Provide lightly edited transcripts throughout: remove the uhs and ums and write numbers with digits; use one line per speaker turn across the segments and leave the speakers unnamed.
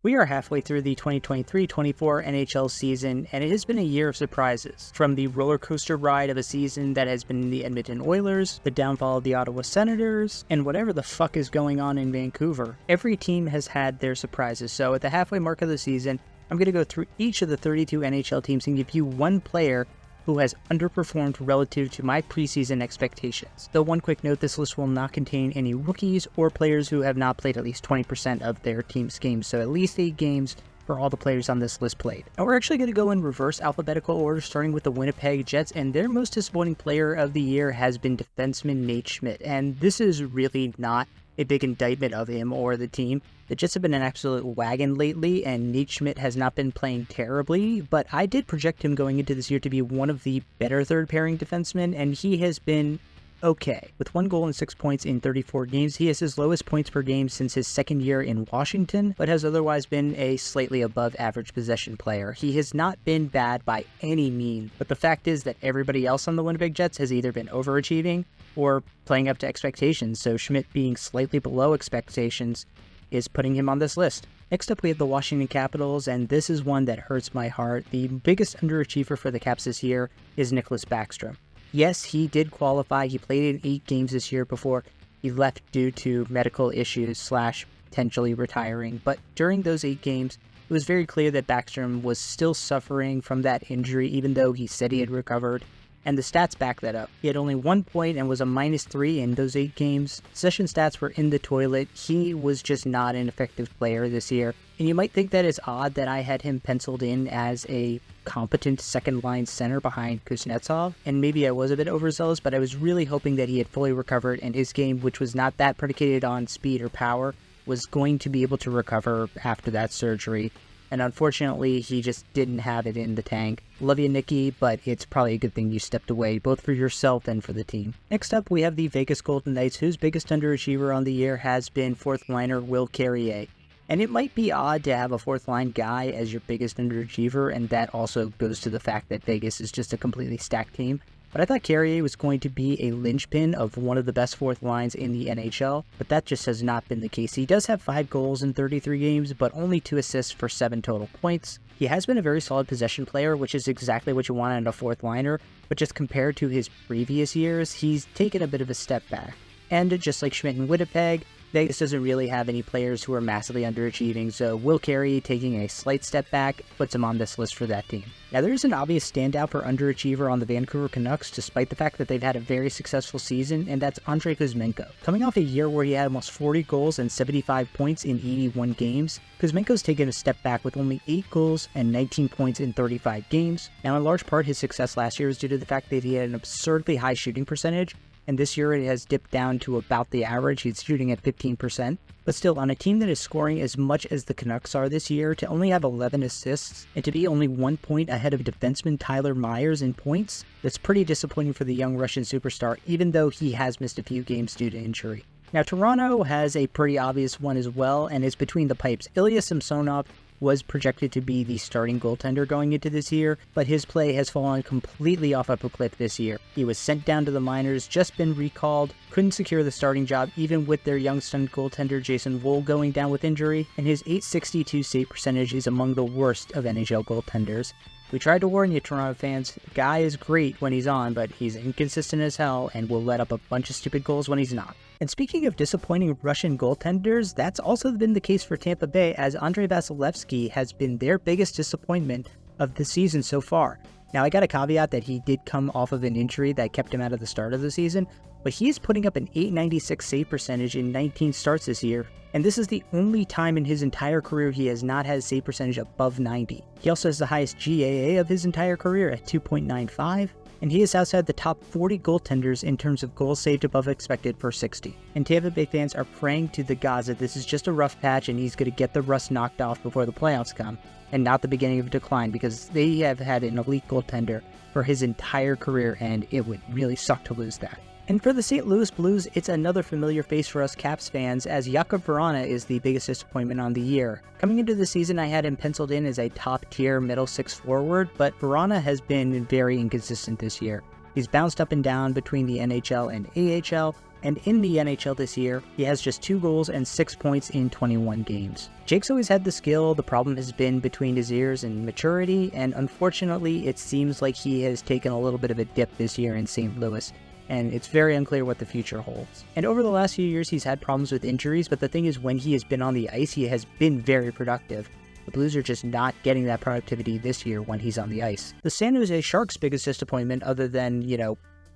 We are halfway through the 2023-24 NHL season, and it has been a year of surprises. From the roller coaster ride of a season that has been the Edmonton Oilers, the downfall of the Ottawa Senators, and whatever the fuck is going on in Vancouver, every team has had their surprises. So at the halfway mark of the season, I'm going to go through each of the 32 NHL teams and give you one player who has underperformed relative to my preseason expectations. Though one quick note, this list will not contain any rookies or players who have not played at least 20% of their team's games, so at least 8 games for all the players on this list played. And we're actually going to go in reverse alphabetical order, starting with the Winnipeg Jets, and their most disappointing player of the year has been defenseman Nate Schmidt, and this is really not a big indictment of him or the team. The Jets have been an absolute wagon lately, and Nate Schmidt has not been playing terribly, but I did project him going into this year to be one of the better third-pairing defensemen, and he has been okay. With 1 goal and 6 points in 34 games, he has his lowest points per game since his second year in Washington, but has otherwise been a slightly above average possession player. He has not been bad by any means, but the fact is that everybody else on the Winnipeg Jets has either been overachieving or playing up to expectations, so Schmidt being slightly below expectations is putting him on this list. Next up, we have the Washington Capitals, and this is one that hurts my heart. The biggest underachiever for the Caps this year is Nicklas Backstrom. Yes, he did qualify. He played in 8 games this year before he left due to medical issues / potentially retiring, but during those 8 games, it was very clear that Backstrom was still suffering from that injury, even though he said he had recovered. And the stats back that up. He had only 1 point and was a -3 in those 8 games. Possession stats were in the toilet. He was just not an effective player this year. And you might think that it's odd that I had him penciled in as a competent second-line center behind Kuznetsov. And maybe I was a bit overzealous, but I was really hoping that he had fully recovered and his game, which was not that predicated on speed or power, was going to be able to recover after that surgery. And unfortunately, he just didn't have it in the tank. Love you, Nicky, but it's probably a good thing you stepped away, both for yourself and for the team. Next up, we have the Vegas Golden Knights, whose biggest underachiever on the year has been fourth-liner Will Carrier. And it might be odd to have a fourth-line guy as your biggest underachiever, and that also goes to the fact that Vegas is just a completely stacked team. But I thought Carrier was going to be a linchpin of one of the best fourth lines in the NHL, but that just has not been the case. He does have 5 goals in 33 games, but only 2 assists for 7 total points. He has been a very solid possession player, which is exactly what you want in a fourth liner, but just compared to his previous years, he's taken a bit of a step back. And just like Schmidt in Winnipeg, Vegas doesn't really have any players who are massively underachieving, so Will Carrier taking a slight step back puts him on this list for that team. Now, there is an obvious standout for underachiever on the Vancouver Canucks, despite the fact that they've had a very successful season, and that's Andrei Kuzmenko. Coming off a year where he had almost 40 goals and 75 points in 81 games, Kuzmenko's taken a step back with only 8 goals and 19 points in 35 games. Now, in large part, his success last year was due to the fact that he had an absurdly high shooting percentage, and this year it has dipped down to about the average. He's shooting at 15%. But still, on a team that is scoring as much as the Canucks are this year, to only have 11 assists and to be only 1 point ahead of defenseman Tyler Myers in points, that's pretty disappointing for the young Russian superstar, even though he has missed a few games due to injury. Now, Toronto has a pretty obvious one as well, and is between the pipes. Ilya Samsonov was projected to be the starting goaltender going into this year, but his play has fallen completely off of a cliff this year. He was sent down to the minors, just been recalled, couldn't secure the starting job even with their young stunned goaltender Jason Wool going down with injury, and his .862 save percentage is among the worst of NHL goaltenders. We tried to warn you, Toronto fans. The guy is great when he's on, but he's inconsistent as hell and will let up a bunch of stupid goals when he's not. And speaking of disappointing Russian goaltenders, that's also been the case for Tampa Bay, as Andrei Vasilevsky has been their biggest disappointment of the season so far. Now, I got a caveat that he did come off of an injury that kept him out of the start of the season, but he is putting up an .896 save percentage in 19 starts this year, and this is the only time in his entire career he has not had a save percentage above 90. He also has the highest GAA of his entire career at 2.95, and he is outside the top 40 goaltenders in terms of goals saved above expected for 60. And Tampa Bay fans are praying to the gods that this is just a rough patch and he's going to get the rust knocked off before the playoffs come, and not the beginning of a decline, because they have had an elite goaltender for his entire career, and it would really suck to lose that. And for the St. Louis Blues, it's another familiar face for us Caps fans, as Jakub Vrana is the biggest disappointment on the year. Coming into the season, I had him penciled in as a top-tier middle six forward, but Vrana has been very inconsistent this year. He's bounced up and down between the NHL and AHL, And in the NHL this year, he has just 2 goals and 6 points in 21 games. Jake's always had the skill, the problem has been between his ears and maturity, and unfortunately it seems like he has taken a little bit of a dip this year in St. Louis, and it's very unclear what the future holds. And over the last few years he's had problems with injuries, but the thing is when he has been on the ice, he has been very productive. The Blues are just not getting that productivity this year when he's on the ice. The San Jose Sharks' biggest disappointment, other than,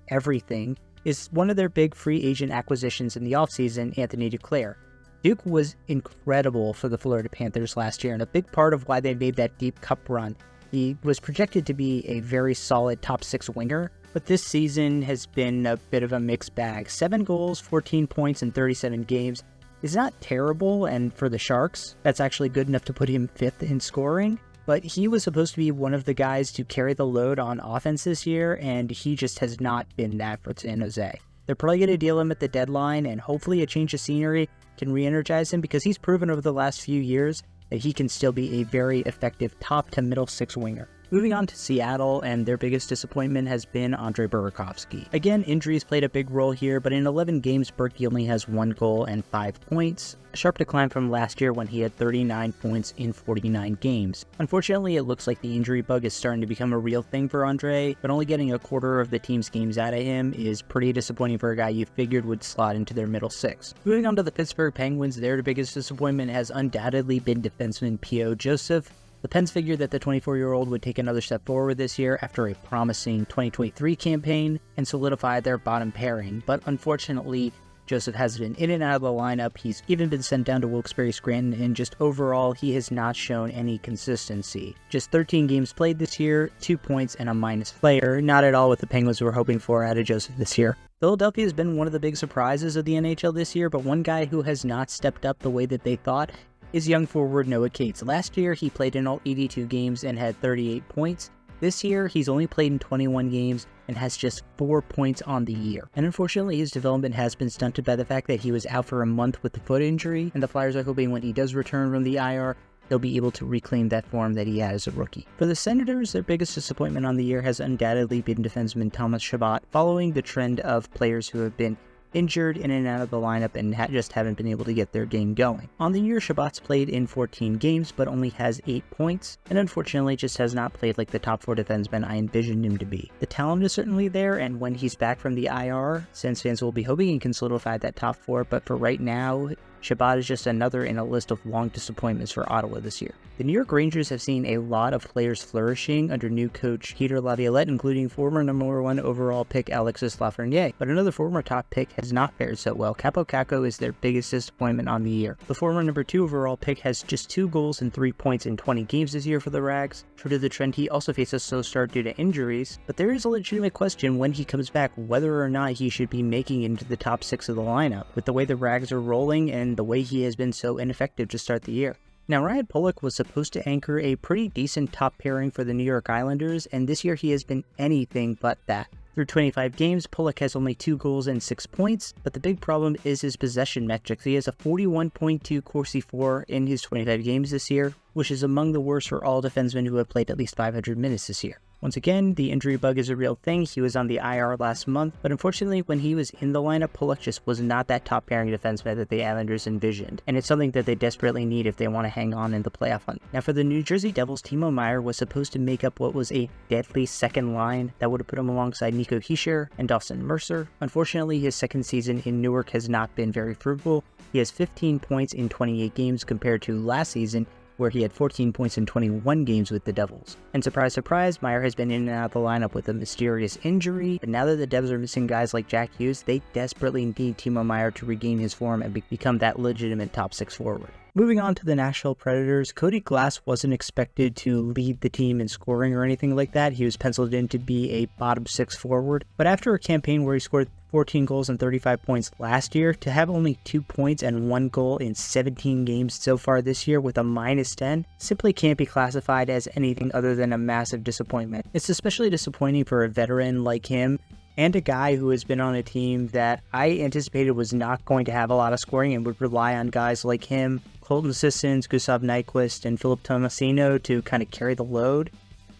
everything, is one of their big free agent acquisitions in the offseason, Anthony Duclair. Duke was incredible for the Florida Panthers last year, and a big part of why they made that deep cup run. He was projected to be a very solid top 6 winger, but this season has been a bit of a mixed bag. 7 goals, 14 points in 37 games. Is not terrible, and for the Sharks, that's actually good enough to put him 5th in scoring, but he was supposed to be one of the guys to carry the load on offense this year, and he just has not been that for San Jose. They're probably going to deal him at the deadline, and hopefully a change of scenery can re-energize him, because he's proven over the last few years that he can still be a very effective top to middle 6 winger. Moving on to Seattle, and their biggest disappointment has been Andre Burakovsky. Again, injuries played a big role here, but in 11 games, Berkey only has 1 goal and 5 points, a sharp decline from last year when he had 39 points in 49 games. Unfortunately, it looks like the injury bug is starting to become a real thing for Andre, but only getting a quarter of the team's games out of him is pretty disappointing for a guy you figured would slot into their middle 6. Moving on to the Pittsburgh Penguins, their biggest disappointment has undoubtedly been defenseman P.O. Joseph. The Pens figured that the 24-year-old would take another step forward this year after a promising 2023 campaign and solidify their bottom pairing, but unfortunately, Joseph has been in and out of the lineup. He's even been sent down to Wilkes-Barre Scranton, and just overall, he has not shown any consistency. Just 13 games played this year, 2 points, and a minus player. Not at all what the Penguins were hoping for out of Joseph this year. Philadelphia has been one of the big surprises of the NHL this year, but one guy who has not stepped up the way that they thought is young forward Noah Cates. Last year, he played in all 82 games and had 38 points. This year, he's only played in 21 games and has just 4 points on the year. And unfortunately, his development has been stunted by the fact that he was out for a month with the foot injury, and the Flyers are hoping when he does return from the IR, he'll be able to reclaim that form that he had as a rookie. For the Senators, their biggest disappointment on the year has undoubtedly been defenseman Thomas Chabot, following the trend of players who have been injured in and out of the lineup and just haven't been able to get their game going. On the year, Chabot's played in 14 games, but only has 8 points, and unfortunately just has not played like the top 4 defensemen I envisioned him to be. The talent is certainly there, and when he's back from the IR, Sens fans will be hoping he can solidify that top 4, but for right now, Chabot is just another in a list of long disappointments for Ottawa this year. The New York Rangers have seen a lot of players flourishing under new coach Peter Laviolette, including former number 1 overall pick Alexis Lafreniere, but another former top pick has not fared so well. Kaapo Kakko is their biggest disappointment on the year. The former number 2 overall pick has just 2 goals and 3 points in 20 games this year for the Rags. True to the trend, he also faced a slow start due to injuries, but there is a legitimate question when he comes back whether or not he should be making it into the top 6 of the lineup, with the way the Rags are rolling and the way he has been so ineffective to start the year. Now, Ryan Pulock was supposed to anchor a pretty decent top pairing for the New York Islanders, and this year he has been anything but that. Through 25 games, Pulock has only 2 goals and 6 points, but the big problem is his possession metrics. He has a 41.2 Corsi for in his 25 games this year, which is among the worst for all defensemen who have played at least 500 minutes this year. Once again, the injury bug is a real thing. He was on the IR last month, but unfortunately when he was in the lineup, Pulock just was not that top pairing defenseman that the Islanders envisioned, and it's something that they desperately need if they want to hang on in the playoff hunt. Now for the New Jersey Devils, Timo Meier was supposed to make up what was a deadly second line that would have put him alongside Nico Hischier and Dawson Mercer. Unfortunately, his second season in Newark has not been very fruitful. He has 15 points in 28 games compared to last season, where he had 14 points in 21 games with the Devils. And surprise, surprise, Meier has been in and out of the lineup with a mysterious injury, but now that the Devs are missing guys like Jack Hughes, they desperately need Timo Meier to regain his form and become that legitimate top 6 forward. Moving on to the Nashville Predators, Cody Glass wasn't expected to lead the team in scoring or anything like that. He was penciled in to be a bottom 6 forward, but after a campaign where he scored 14 goals and 35 points last year, to have only 2 points and 1 goal in 17 games so far this year with a -10 simply can't be classified as anything other than a massive disappointment. It's especially disappointing for a veteran like him, and a guy who has been on a team that I anticipated was not going to have a lot of scoring and would rely on guys like him, Colton Sissons, Gustav Nyquist, and Philip Tomasino to kind of carry the load.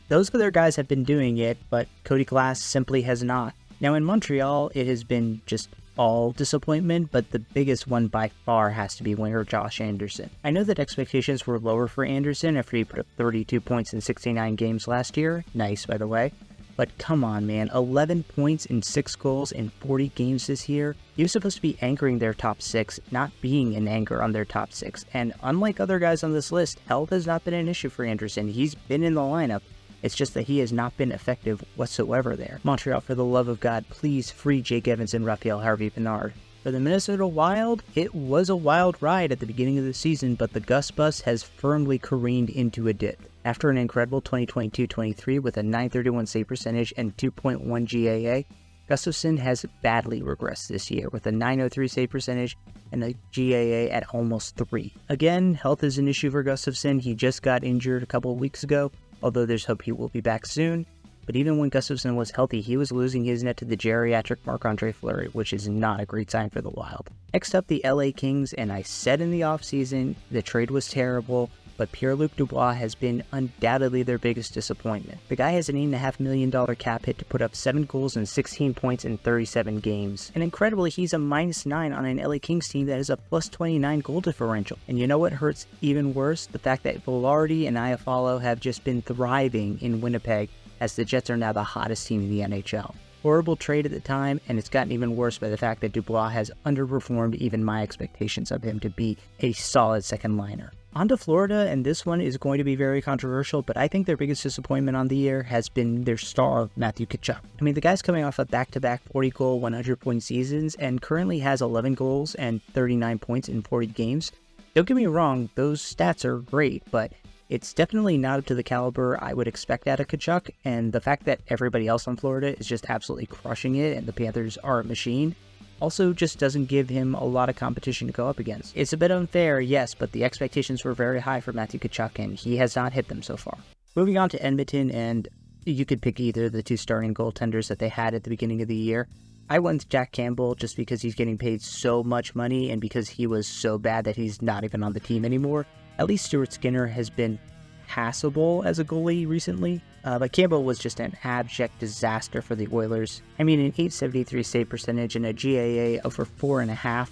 Those other guys have been doing it, but Cody Glass simply has not. Now in Montreal, it has been just all disappointment, but the biggest one by far has to be winger Josh Anderson. I know that expectations were lower for Anderson after he put up 32 points in 69 games last year. Nice, by the way. But come on, man, 11 points and 6 goals in 40 games this year. He was supposed to be anchoring their top 6, not being an anchor on their top 6. And unlike other guys on this list, health has not been an issue for Anderson. He's been in the lineup. It's just that he has not been effective whatsoever there. Montreal, for the love of God, please free Jake Evans and Raphael Harvey-Pinard. For the Minnesota Wild, it was a wild ride at the beginning of the season, but the Gus bus has firmly careened into a dip. After an incredible 2022-23 with a .931 save percentage and 2.1 GAA, Gustafsson has badly regressed this year with a .903 save percentage and a GAA at almost 3. Again, health is an issue for Gustafsson. He just got injured a couple of weeks ago, although there's hope he will be back soon. But even when Gustafsson was healthy, he was losing his net to the geriatric Marc-Andre Fleury, which is not a great sign for the Wild. Next up, the LA Kings, and I said in the offseason the trade was terrible, but Pierre-Luc Dubois has been undoubtedly their biggest disappointment. The guy has an $8.5 million cap hit to put up 7 goals and 16 points in 37 games. And incredibly, he's a -9 on an LA Kings team that has a +29 goal differential. And you know what hurts even worse? The fact that Velarde and Iafallo have just been thriving in Winnipeg, as the Jets are now the hottest team in the NHL. Horrible trade at the time, and it's gotten even worse by the fact that Dubois has underperformed even my expectations of him to be a solid second liner. On to Florida, and this one is going to be very controversial, but I think their biggest disappointment on the year has been their star, Matthew Tkachuk. I mean, the guy's coming off a back-to-back 40-goal, 100-point seasons, and currently has 11 goals and 39 points in 40 games. Don't get me wrong, those stats are great, but it's definitely not up to the caliber I would expect out of Tkachuk, and the fact that everybody else on Florida is just absolutely crushing it, and the Panthers are a machine, also just doesn't give him a lot of competition to go up against. It's a bit unfair, yes, but the expectations were very high for Matthew Tkachuk, and he has not hit them so far. Moving on to Edmonton, and you could pick either of the 2 starting goaltenders that they had at the beginning of the year. I went with Jack Campbell just because he's getting paid so much money, and because he was so bad that he's not even on the team anymore. At least Stuart Skinner has been passable as a goalie recently, but Campbell was just an abject disaster for the Oilers. I mean, an .873 save percentage and a GAA over 4.5,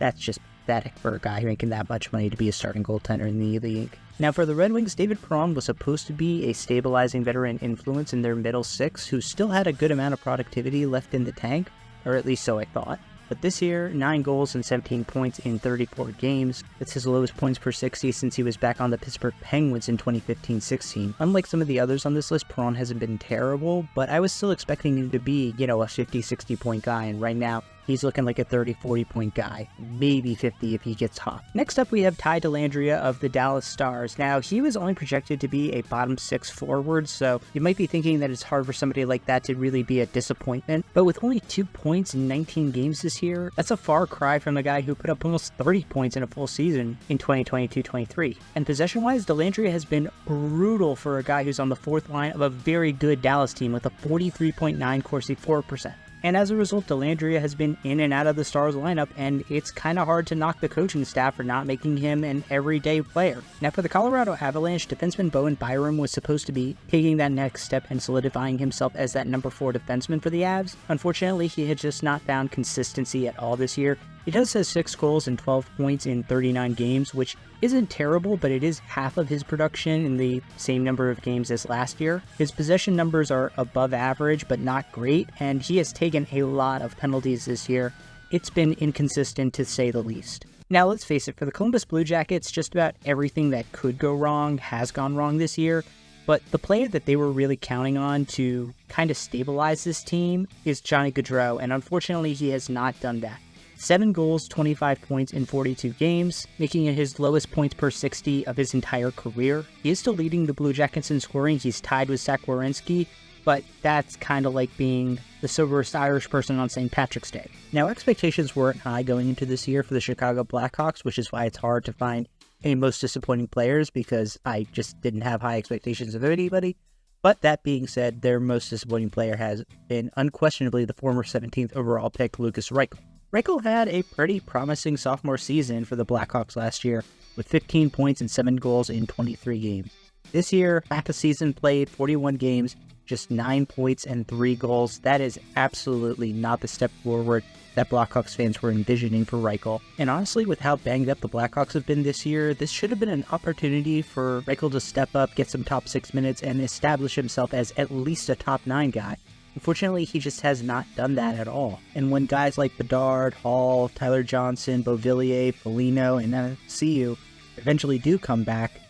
that's just pathetic for a guy making that much money to be a starting goaltender in the league. Now for the Red Wings, David Perron was supposed to be a stabilizing veteran influence in their middle 6, who still had a good amount of productivity left in the tank, or at least so I thought. But this year, 9 goals and 17 points in 34 games. That's his lowest points per 60 since he was back on the Pittsburgh Penguins in 2015-16. Unlike some of the others on this list, Perron hasn't been terrible, but I was still expecting him to be, a 50-60 point guy, and right now, he's looking like a 30-40 point guy, maybe 50 if he gets hot. Next up, we have Ty Dellandrea of the Dallas Stars. Now, he was only projected to be a bottom 6 forward, so you might be thinking that it's hard for somebody like that to really be a disappointment, but with only 2 points in 19 games this year, that's a far cry from the guy who put up almost 30 points in a full season in 2022-23. And possession-wise, Dellandrea has been brutal for a guy who's on the 4th line of a very good Dallas team with a 43.9 Corsi .4%. And as a result, Dellandrea has been in and out of the Stars lineup, and it's kind of hard to knock the coaching staff for not making him an everyday player. Now for the Colorado Avalanche, defenseman Bowen Byram was supposed to be taking that next step and solidifying himself as that number 4 defenseman for the Avs. Unfortunately, he had just not found consistency at all this year. He does have 6 goals and 12 points in 39 games, which isn't terrible, but it is half of his production in the same number of games as last year. His possession numbers are above average, but not great, and he has taken a lot of penalties this year. It's been inconsistent to say the least. Now let's face it, for the Columbus Blue Jackets, just about everything that could go wrong has gone wrong this year, but the player that they were really counting on to kind of stabilize this team is Johnny Gaudreau, and unfortunately he has not done that. 7 goals, 25 points in 42 games, making it his lowest points per 60 of his entire career. He is still leading the Blue Jackets in scoring. He's tied with Zach Werenski, but that's kind of like being the soberest Irish person on St. Patrick's Day. Now, expectations weren't high going into this year for the Chicago Blackhawks, which is why it's hard to find any most disappointing players, because I just didn't have high expectations of anybody. But that being said, their most disappointing player has been unquestionably the former 17th overall pick, Lucas Reichel. Reichel had a pretty promising sophomore season for the Blackhawks last year, with 15 points and 7 goals in 23 games. This year, half a season played, 41 games, just 9 points and 3 goals. That is absolutely not the step forward that Blackhawks fans were envisioning for Reichel. And honestly, with how banged up the Blackhawks have been this year, this should have been an opportunity for Reichel to step up, get some top 6 minutes, and establish himself as at least a top 9 guy. Unfortunately, he just has not done that at all. And when guys like Bedard, Hall, Tyler Johnson, Beauvillier, Foligno, and CU eventually do come back,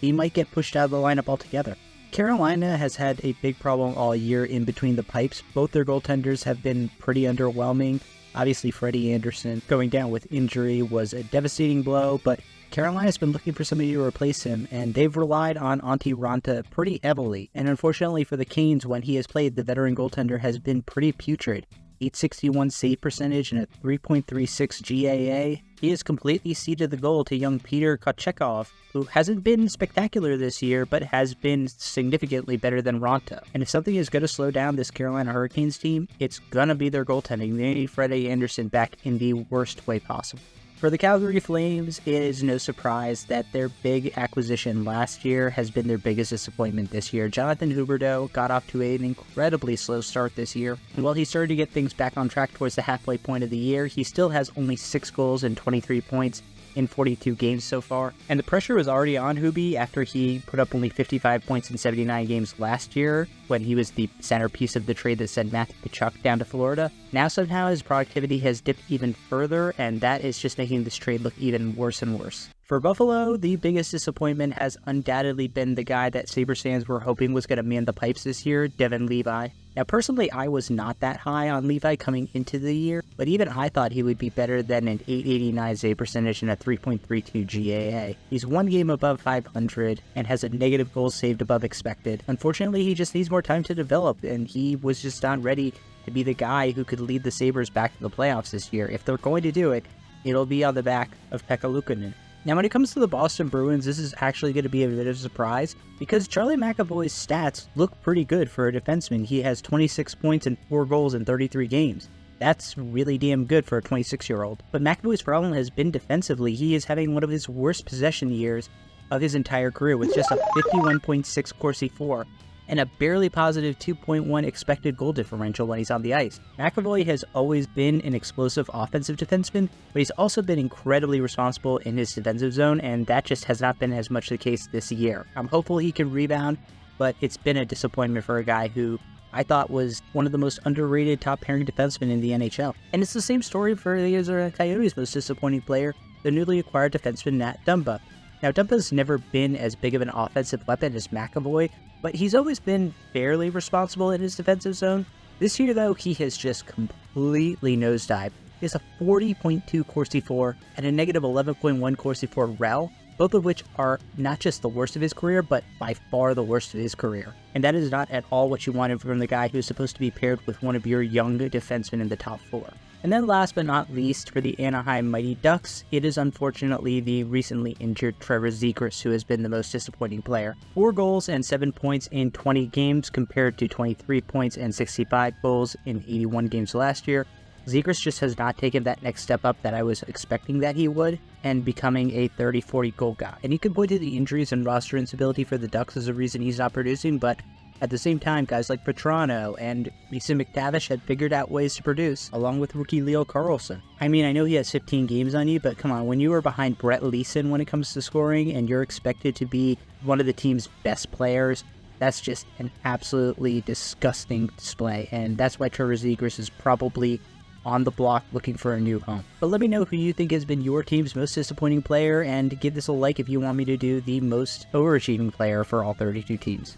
he might get pushed out of the lineup altogether. Carolina has had a big problem all year in between the pipes. Both their goaltenders have been pretty underwhelming. Obviously, Freddie Anderson going down with injury was a devastating blow, but Carolina's been looking for somebody to replace him, and they've relied on Antti Ranta pretty heavily. And unfortunately for the Canes, when he has played, the veteran goaltender has been pretty putrid. 861 save percentage and a 3.36 GAA. He has completely ceded the goal to young Peter Kochetkov, who hasn't been spectacular this year, but has been significantly better than Ranta. And if something is going to slow down this Carolina Hurricanes team, it's going to be their goaltending. They need Freddie Anderson back in the worst way possible. For the Calgary Flames, it is no surprise that their big acquisition last year has been their biggest disappointment this year. Jonathan Huberdeau got off to an incredibly slow start this year, and while he started to get things back on track towards the halfway point of the year, he still has only 6 goals and 23 points in 42 games so far. And the pressure was already on Hubie after he put up only 55 points in 79 games last year, when he was the centerpiece of the trade that sent Matthew Tkachuk down to Florida. Now somehow his productivity has dipped even further, and that is just making this trade look even worse and worse. For Buffalo, the biggest disappointment has undoubtedly been the guy that Sabres fans were hoping was going to man the pipes this year, Devin Levi. Now, personally, I was not that high on Levi coming into the year, but even I thought he would be better than an 889 save percentage and a 3.32 GAA. He's 1 game above 500 and has a negative goals saved above expected. Unfortunately, he just needs more time to develop, and he was just not ready to be the guy who could lead the Sabres back to the playoffs this year. If they're going to do it, it'll be on the back of Pekka Luukkonen. Now, when it comes to the Boston Bruins, this is actually going to be a bit of a surprise because Charlie McAvoy's stats look pretty good for a defenseman. He has 26 points and 4 goals in 33 games. That's really damn good for a 26-year-old. But McAvoy's problem has been defensively. He is having one of his worst possession years of his entire career with just a 51.6 Corsi for and a barely positive 2.1 expected goal differential when he's on the ice. McAvoy has always been an explosive offensive defenseman, but he's also been incredibly responsible in his defensive zone, and that just has not been as much the case this year. I'm hopeful he can rebound, but it's been a disappointment for a guy who I thought was one of the most underrated top-pairing defensemen in the NHL. And it's the same story for the Arizona Coyotes' most disappointing player, the newly acquired defenseman Nat Dumba. Now, Dumpa's never been as big of an offensive weapon as McAvoy, but he's always been fairly responsible in his defensive zone. This year, though, he has just completely nosedived. He has a 40.2 Corsi for and a negative 11.1 Corsi for rel, both of which are not just the worst of his career, but by far the worst of his career. And that is not at all what you wanted from the guy who's supposed to be paired with one of your young defensemen in the top 4. And then last but not least, for the Anaheim Mighty Ducks, it is unfortunately the recently injured Trevor Zegras who has been the most disappointing player. 4 goals and 7 points in 20 games compared to 23 points and 65 goals in 81 games last year. Zegras just has not taken that next step up that I was expecting that he would, and becoming a 30-40 goal guy. And you can point to the injuries and roster instability for the Ducks as a reason he's not producing, but at the same time, guys like Petrano and Mason McTavish had figured out ways to produce, along with rookie Leo Carlson. I mean, I know he has 15 games on you, but come on, when you are behind Brett Leason when it comes to scoring, and you're expected to be one of the team's best players, that's just an absolutely disgusting display, and that's why Trevor Zegras is probably on the block looking for a new home. But let me know who you think has been your team's most disappointing player, and give this a like if you want me to do the most overachieving player for all 32 teams.